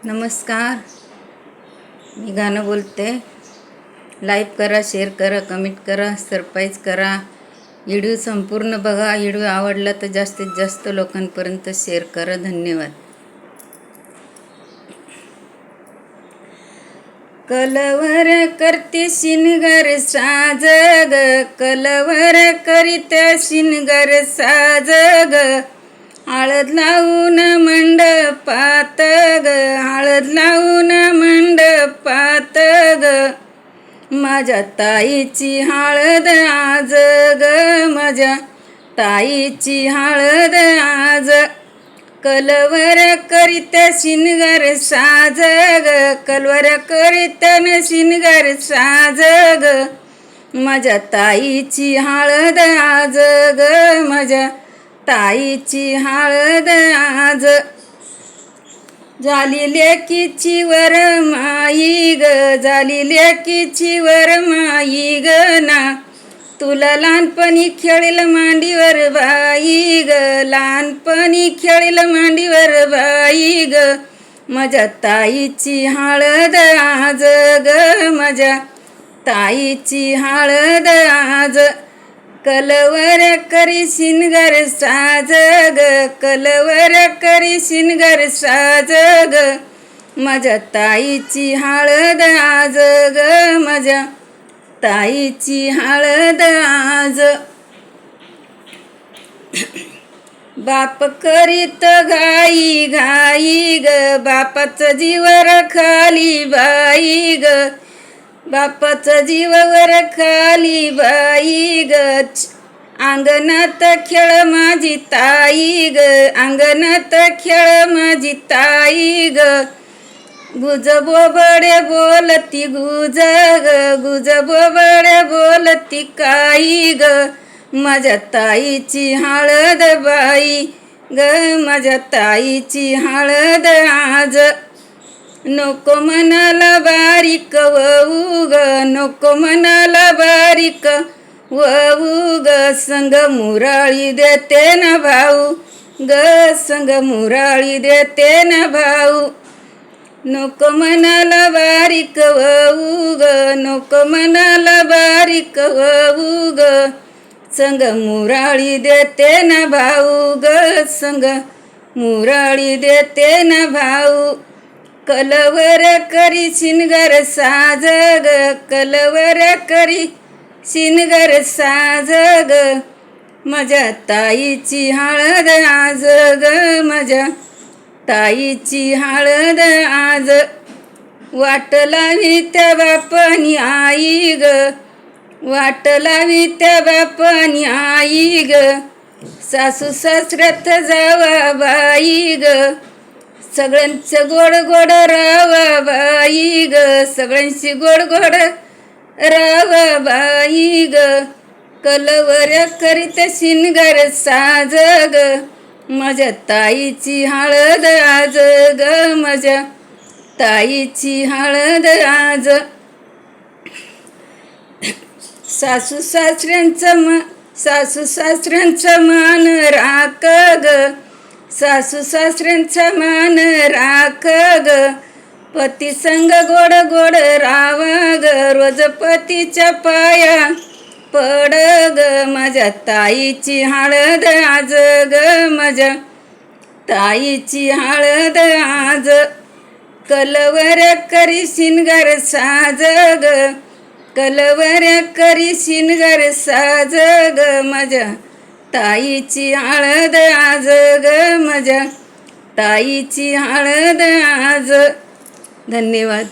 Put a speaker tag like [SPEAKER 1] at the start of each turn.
[SPEAKER 1] नमस्कार. मी गाणं बोलते. लाईक करा, शेअर करा, कमेंट करा, सरप्राईज करा. व्हिडिओ संपूर्ण बघा. व्हिडिओ आवडला तर जास्तीत जास्त लोकांपर्यंत शेअर करा. धन्यवाद. कलवर करते शिनगर साज ग, कलवर करीत शिनगर साज ग. हळद लावून मंडपात ग, हळद लावून मंडपात ग. माझ्या ताईची हळद आज ग, माझ्या ताईची हळद आज. कलवर करीत शिनगर साज ग, कलवर करीत शिनगर साज ग. माझ्या ताईची हळद आज ग, माझ्या ताईची हळद आज. झाली लेकीची वर माई ग, झाली लेकीची वर माई ग ना. तुला लहानपणी खेळील मांडीवर बाई ग, लहानपणी खेळील मांडीवर बाई ग. माझ्या ताईची हळद आज ग, माझ्या ताईची हळद आज. कलवर करी शिनगर साज ग, कलवर करी शिनगर साज ग. माझ्या ताईची हळद आज ग, माझ्या ताईची हळद आज. बाप करीत घाई घाई ग, बापाचं जीवर खाली बाई ग, बापाचं जीवावर खाली बाई ग. अंगणात खेळ माझी ताई ग, अंगणात खेळ माझी ताई ग. गुज बोबडे बोलती गुज ग, गुज बोबडे बोलती काई ग. माझ्या ताईची हळद बाई ग, माझ्या ताईची हळद आज. नको मनाला बारीक वऊ ग, नको मनाला बारीक वऊ ग. संग मुराळी देते ना भाऊ ग, संग मुराळी देते ना भाऊ. नको मनाला बारीक वऊ ग, नको मनाला बारीक वऊ ग. संग मुराळी देते ना भाऊ ग, संग मुराळी देते ना भाऊ. कलवर करी शिनगर साज ग, कलवर करी शिनगर साज ग. माझ्या ताईची हळद आज ग, माझ्या ताईची हळद आज. वाट लावी त्या बापानी आई ग, वाट लावी त्या बापानी आई ग. सासू सासऱ्यात जावा बाई ग, सगळ्यांचं गोड गोड रावा बाई ग, सगळ्यांशी गोड गोड रावा बाई ग. कलवर करीत शिनगर साज ग, माझ्या ताईची हळद आज ग, माझ्या ताईची हळद आज. सासू सासऱ्यांचा मान राख ग, सासू सासऱ्यांचा मान राख ग. पती संग गोड गोड रावा ग, रोज पतीच्या पाया पड ग. माझ्या ताईची हळद आज ग, माझ्या ताईची हळद आज. कलवर करी शिनगर साज ग, कलवर करी शिनगर साज ग. माझ्या ताईची हळद आज ग, माझ्या ताईची हळद आज. धन्यवाद.